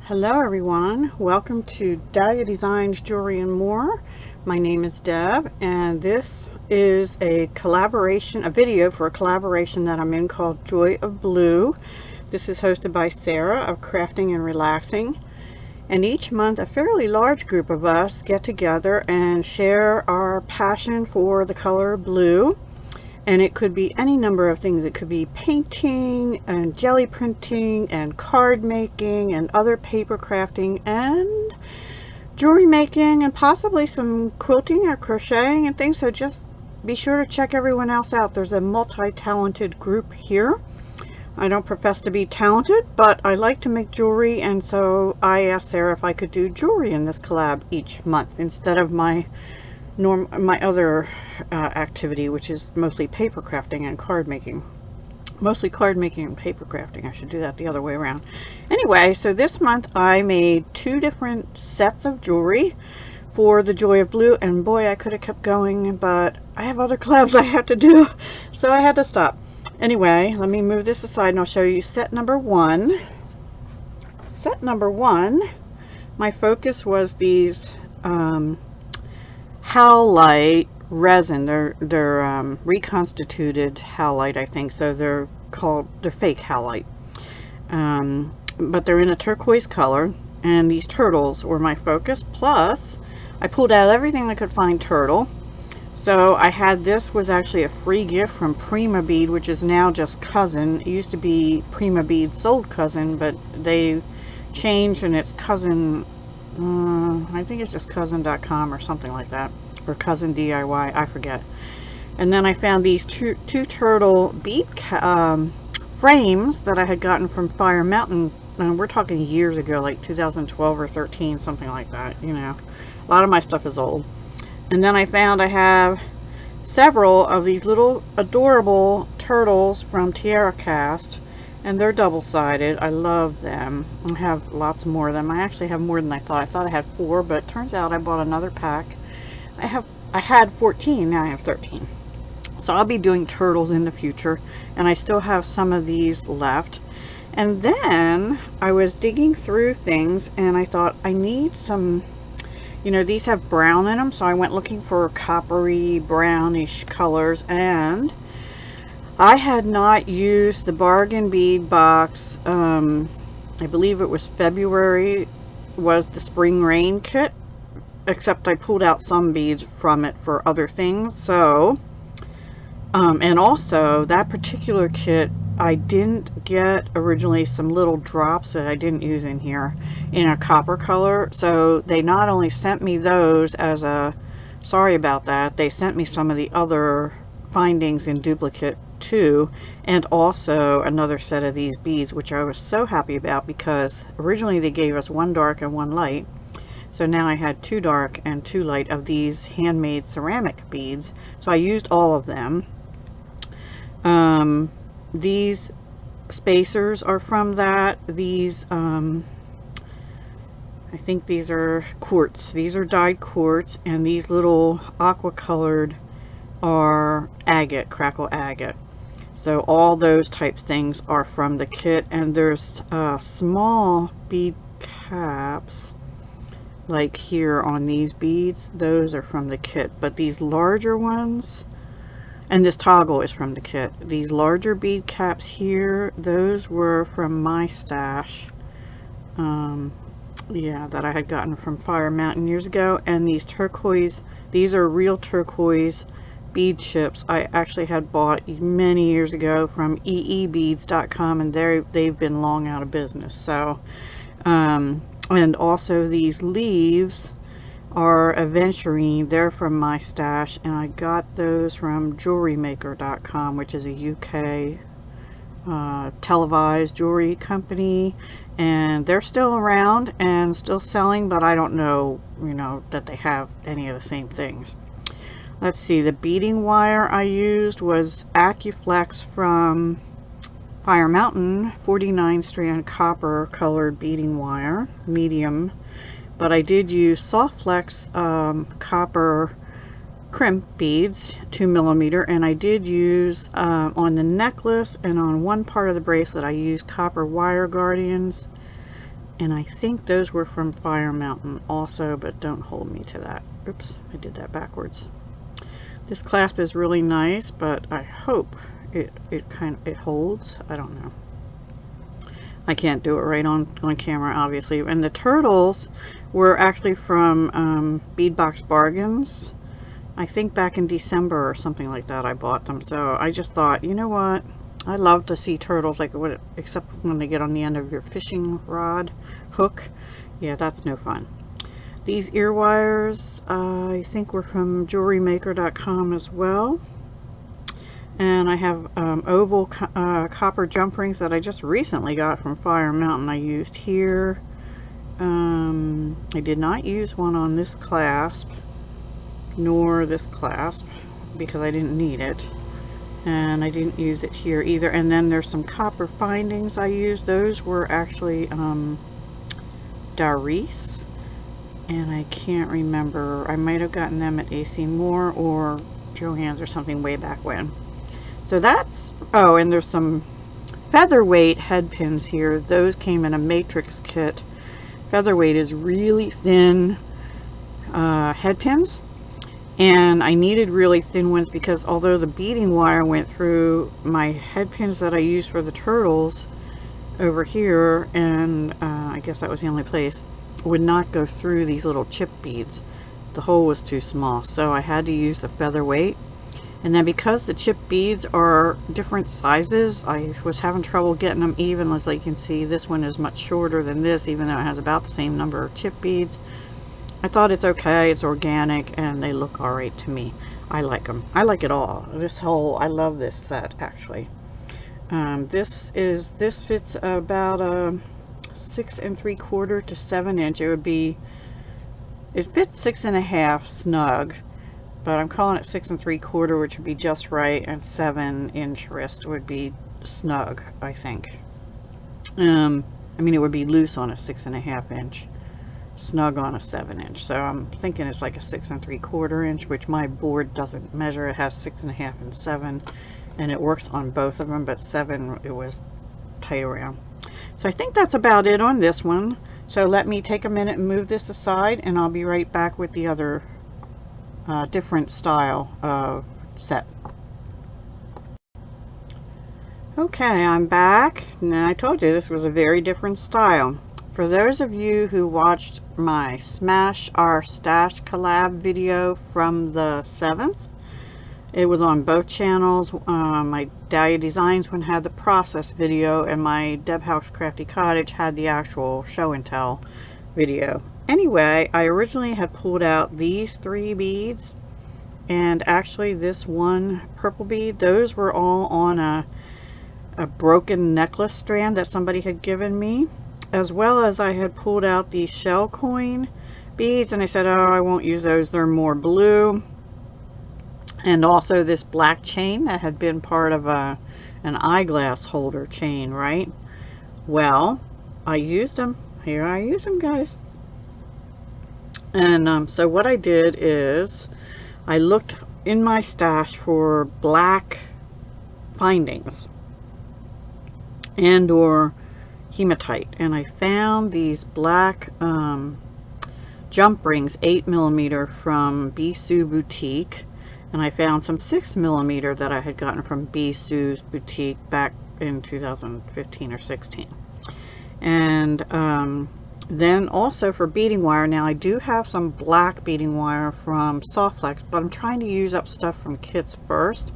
Hello everyone, welcome to Dahlia Designs Jewelry and More. My name is Deb and this is a video for a collaboration that I'm in called Joy of Blue. This is hosted by Sarah of Crafting and Relaxing, and each month a fairly large group of us get together and share our passion for the color blue. And it could be any number of things. It could be painting and jelly printing and card making and other paper crafting and jewelry making and possibly some quilting or crocheting and things. So just be sure to check everyone else out. There's a multi-talented group here. I don't profess to be talented, but I like to make jewelry, and so I asked Sarah if I could do jewelry in this collab each month instead of my other activity, which is mostly paper crafting and card making. Mostly card making and paper crafting. I should do that the other way around. Anyway, so this month I made 2 different sets of jewelry for the Joy of Blue, and boy, I could have kept going, but I have other collabs I had to do, so I had to stop. Anyway, let me move this aside and I'll show you set number 1. Set number 1, my focus was these howlite resin. They're reconstituted howlite, I think, so they're fake howlite, but they're in a turquoise color, and these turtles were my focus. Plus I pulled out everything I could find turtle. So I had, this was actually a free gift from Prima Bead, which is now just Cousin. It used to be Prima Bead sold Cousin, but they changed and it's Cousin. I think it's just cousin.com or something like that, or Cousin DIY, I forget. And then I found these two turtle bead frames that I had gotten from Fire Mountain, and we're talking years ago, like 2012 or 13, something like that. You know, a lot of my stuff is old. And then I found I have several of these little adorable turtles from Tiara Cast, and they're double-sided. I love them. I have lots more of them. I actually have more than I thought. I thought I had 4, but it turns out I bought another pack. I had 14, now I have 13. So I'll be doing turtles in the future, and I still have some of these left. And then I was digging through things and I thought I need some, you know, these have brown in them, so I went looking for coppery brownish colors, and I had not used the Bargain Bead Box. I believe it was February was the Spring Rain kit, except I pulled out some beads from it for other things. So and also that particular kit, I didn't get originally some little drops that I didn't use in here in a copper color, so they not only sent me those as a sorry about that, they sent me some of the other findings in duplicate too, and also another set of these beads, which I was so happy about because originally they gave us 1 dark and 1 light. So now I had 2 dark and 2 light of these handmade ceramic beads, so I used all of them. These spacers are from that. These I think these are quartz. These are dyed quartz, and these little aqua colored are agate, crackle agate. So all those type things are from the kit. And there's small bead caps like here on these beads, those are from the kit, but these larger ones, and this toggle is from the kit. These larger bead caps here, those were from my stash, yeah, that I had gotten from Fire Mountain years ago. And these turquoise, these are real turquoise bead chips I actually had bought many years ago from eebeads.com, and they've been long out of business. So and also these leaves are aventurine. They're from my stash, and I got those from jewelrymaker.com, which is a UK televised jewelry company, and they're still around and still selling, but I don't know, you know, that they have any of the same things. Let's see, the beading wire I used was AccuFlex from Fire Mountain, 49 strand copper colored beading wire, medium, but I did use Softflex copper crimp beads, 2mm, and I did use on the necklace and on one part of the bracelet I used copper wire guardians And I think those were from Fire Mountain also, but don't hold me to that. Oops, I did that backwards. This clasp is really nice, but I hope it holds. I don't know. I can't do it right on camera, obviously. And the turtles were actually from Bead Box Bargains. I think back in December or something like that I bought them. So I just thought, you know what? I love to see turtles, like except when they get on the end of your fishing rod hook. Yeah, that's no fun. These ear wires, I think were from jewelrymaker.com as well. And I have oval copper jump rings that I just recently got from Fire Mountain. I used here. I did not use one on this clasp, nor this clasp, because I didn't need it. And I didn't use it here either. And then there's some copper findings I used. Those were actually Doris, and I can't remember. I might have gotten them at AC Moore or Joann's or something way back when. So that's, oh, and there's some featherweight head pins here. Those came in a matrix kit. Featherweight is really thin head pins. And I needed really thin ones because although the beading wire went through my head pins that I used for the turtles over here, and I guess that was the only place, would not go through these little chip beads. The hole was too small, so I had to use the featherweight. And then because the chip beads are different sizes, I was having trouble getting them even. As you can see, this one is much shorter than this, even though it has about the same number of chip beads. I thought it's okay, it's organic, and they look alright to me. I like them. I like it all. I love this set, actually. This fits about a 6 3/4 to 7 inch. It fits 6 1/2 snug, but I'm calling it 6 3/4, which would be just right, and 7 inch wrist would be snug, I think. I mean, it would be loose on a 6 1/2 inch. Snug on a 7 inch, so I'm thinking it's like a 6 3/4 inch, which my board doesn't measure. It has 6 1/2 and 7, and it works on both of them, but 7 it was tight around. So I think that's about it on this one. So let me take a minute and move this aside, and I'll be right back with the other different style of set. Okay, I'm back. Now I told you this was a very different style. For those of you who watched my Smash Our Stash collab video from the 7th, it was on both channels. My Dahlia Designs one had the process video, and my Deb Houck's Crafty Cottage had the actual show and tell video. Anyway, I originally had pulled out these 3 beads, and actually this one purple bead, those were all on a broken necklace strand that somebody had given me, as well as I had pulled out these shell coin beads, and I said, oh, I won't use those, they're more blue. And also this black chain that had been part of an eyeglass holder chain, right? Well, I used them. Here I used them, guys. And so what I did is I looked in my stash for black findings and or hematite, and I found these black jump rings, 8mm from Bisou Boutique, and I found some 6mm that I had gotten from Bisou's Boutique back in 2015 or 16. And then also for beading wire, now I do have some black beading wire from Softflex, but I'm trying to use up stuff from kits first.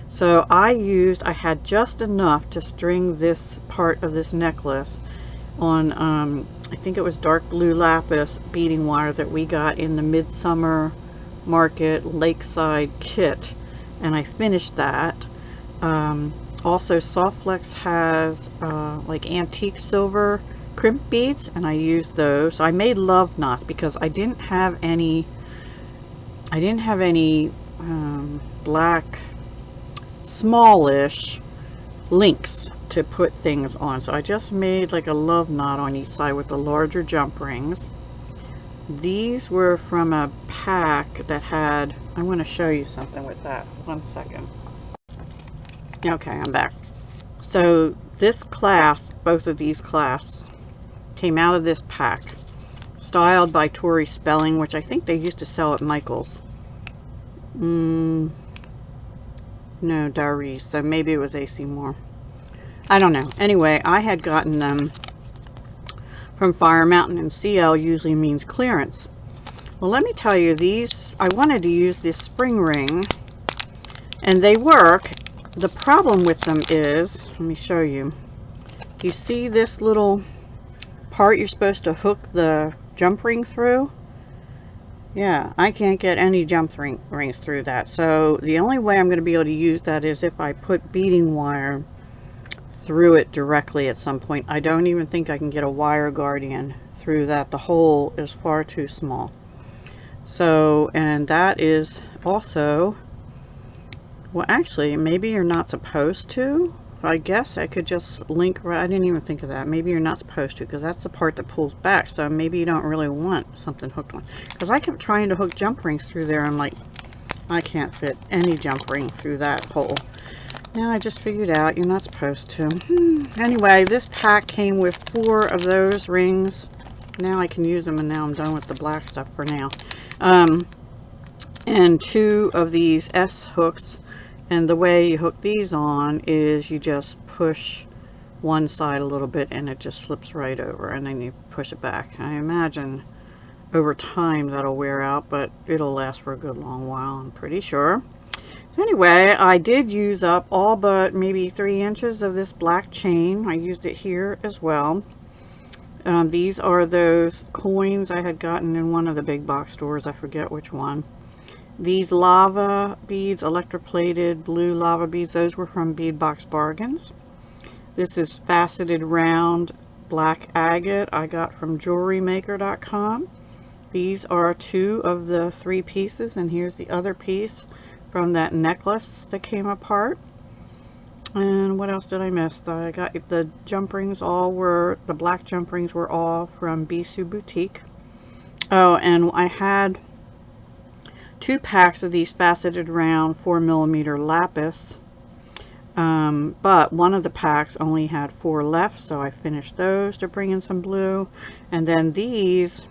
So I had just enough to string this part of this necklace on, I think it was dark blue lapis beading wire that we got in the Midsummer Market Lakeside kit, and I finished that. Also Softflex has like antique silver crimp beads, and I used those. I made love knots because I didn't have any black smallish links to put things on, so I just made like a love knot on each side with the larger jump rings. These were from a pack that had, I want to show you something with that. 1 second. Okay, I'm back. So this clasp, both of these clasps, came out of this pack. Styled by Tori Spelling, which I think they used to sell at Michael's. No, Darius, so maybe it was AC Moore. I don't know. Anyway, I had gotten them from Fire Mountain, and CL usually means clearance. Well, let me tell you, these, I wanted to use this spring ring, and they work. The problem with them is, let me show you. You see this little part you're supposed to hook the jump ring through? Yeah, I can't get any jump rings through that. So the only way I'm going to be able to use that is if I put beading wire through it directly at some point. I don't even think I can get a wire guardian through that. The hole is far too small. So, and that is also, well, actually, maybe you're not supposed to. I guess I could just link, I didn't even think of that. Maybe you're not supposed to, because that's the part that pulls back. So maybe you don't really want something hooked on. Because I kept trying to hook jump rings through there. I'm like, I can't fit any jump ring through that hole. Now I just figured out you're not supposed to. Anyway, this pack came with 4 of those rings. Now I can use them, and now I'm done with the black stuff for now. And 2 of these S hooks. And the way you hook these on is you just push one side a little bit and it just slips right over, and then you push it back. I imagine over time that'll wear out, but it'll last for a good long while, I'm pretty sure. Anyway, I did use up all but maybe 3 inches of this black chain. I used it here as well. These are those coins I had gotten in one of the big box stores. I forget which one. These lava beads, electroplated blue lava beads, those were from Bead Box Bargains. This is faceted round black agate I got from jewelrymaker.com. These are 2 of the 3 pieces, and here's the other piece from that necklace that came apart. And what else did I miss? I got the jump rings, the black jump rings were all from Bisou Boutique. Oh, and I had 2 packs of these faceted round 4mm lapis, but one of the packs only had 4 left, so I finished those to bring in some blue. And then these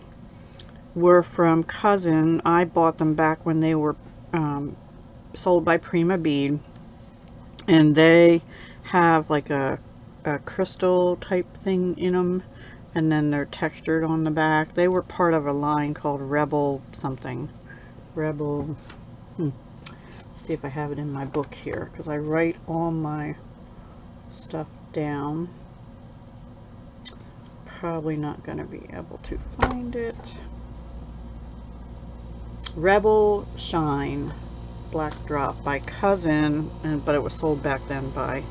were from Cousin. I bought them back when they were sold by Prima Bead, and they have like a crystal type thing in them, and then they're textured on the back. They were part of a line called Rebel something. Rebel, let's see if I have it in my book here, because I write all my stuff down. Probably not going to be able to find it. Rebel Shine Black Drop by Cousin, but it was sold back then by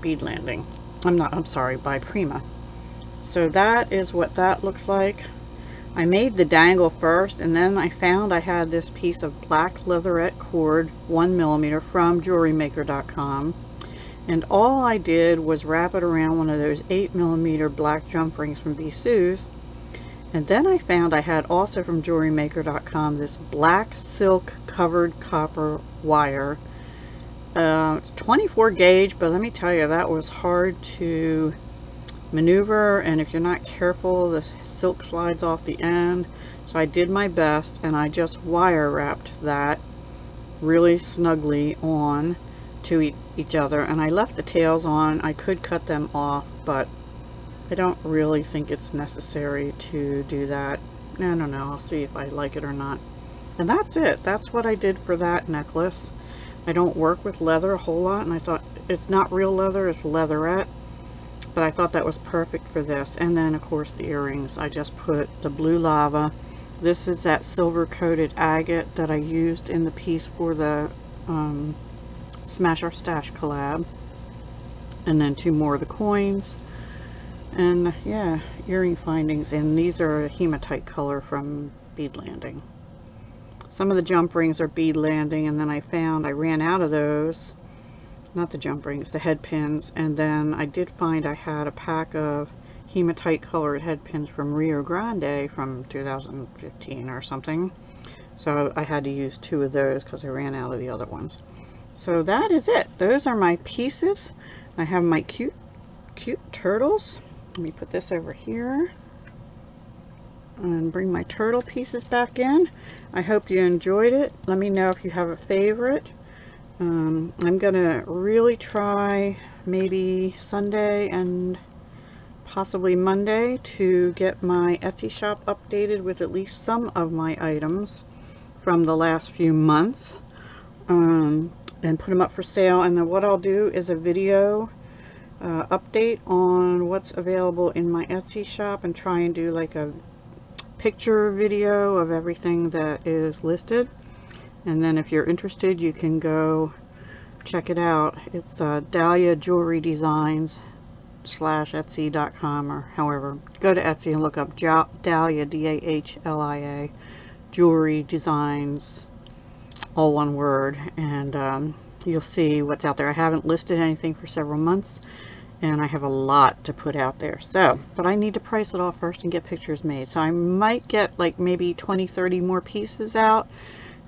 Bead Landing. I'm sorry, by Prima. So that is what that looks like. I made the dangle first, and then I found I had this piece of black leatherette cord, 1mm, from jewelrymaker.com, and all I did was wrap it around one of those 8mm black jump rings from Bisou's. And then I found I had also from jewelrymaker.com this black silk covered copper wire. It's 24 gauge, but let me tell you, that was hard to maneuver, and if you're not careful, the silk slides off the end. So I did my best, and I just wire wrapped that really snugly on to each other, and I left the tails on. I could cut them off, but I don't really think it's necessary to do that. I don't know, I'll see if I like it or not. And that's it. That's what I did for that necklace. I don't work with leather a whole lot, and I thought, it's not real leather, it's leatherette. But I thought that was perfect for this. And then, of course, the earrings. I just put the blue lava. This is that silver coated agate that I used in the piece for the Smash Our Stash collab. And then 2 more of the coins. And yeah, earring findings. And these are a hematite color from Bead Landing. Some of the jump rings are Bead Landing, and then I ran out of those. Not the jump rings, the head pins. And then I did find I had a pack of hematite colored head pins from Rio Grande from 2015 or something. So I had to use 2 of those because I ran out of the other ones. So that is it. Those are my pieces. I have my cute turtles. Let me put this over here and bring my turtle pieces back in. I hope you enjoyed it. Let me know if you have a favorite. I'm gonna really try maybe Sunday and possibly Monday to get my Etsy shop updated with at least some of my items from the last few months, and put them up for sale. And then what I'll do is a video update on what's available in my Etsy shop, and try and do like a picture video of everything that is listed. And then if you're interested, you can go check it out. It's Dahlia Jewelry Designs /etsy.com, or however. Go to Etsy and look up Dahlia, D-A-H-L-I-A, Jewelry Designs, all one word, and you'll see what's out there. I haven't listed anything for several months, and I have a lot to put out there. So, but I need to price it all first and get pictures made. So I might get like maybe 20-30 more pieces out,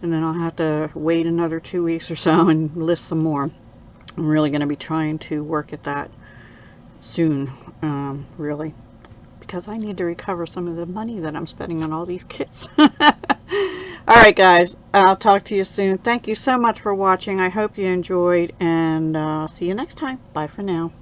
and then I'll have to wait another 2 weeks or so and list some more. I'm really going to be trying to work at that soon, really, because I need to recover some of the money that I'm spending on all these kits. Alright guys, I'll talk to you soon. Thank you so much for watching. I hope you enjoyed, and see you next time. Bye for now.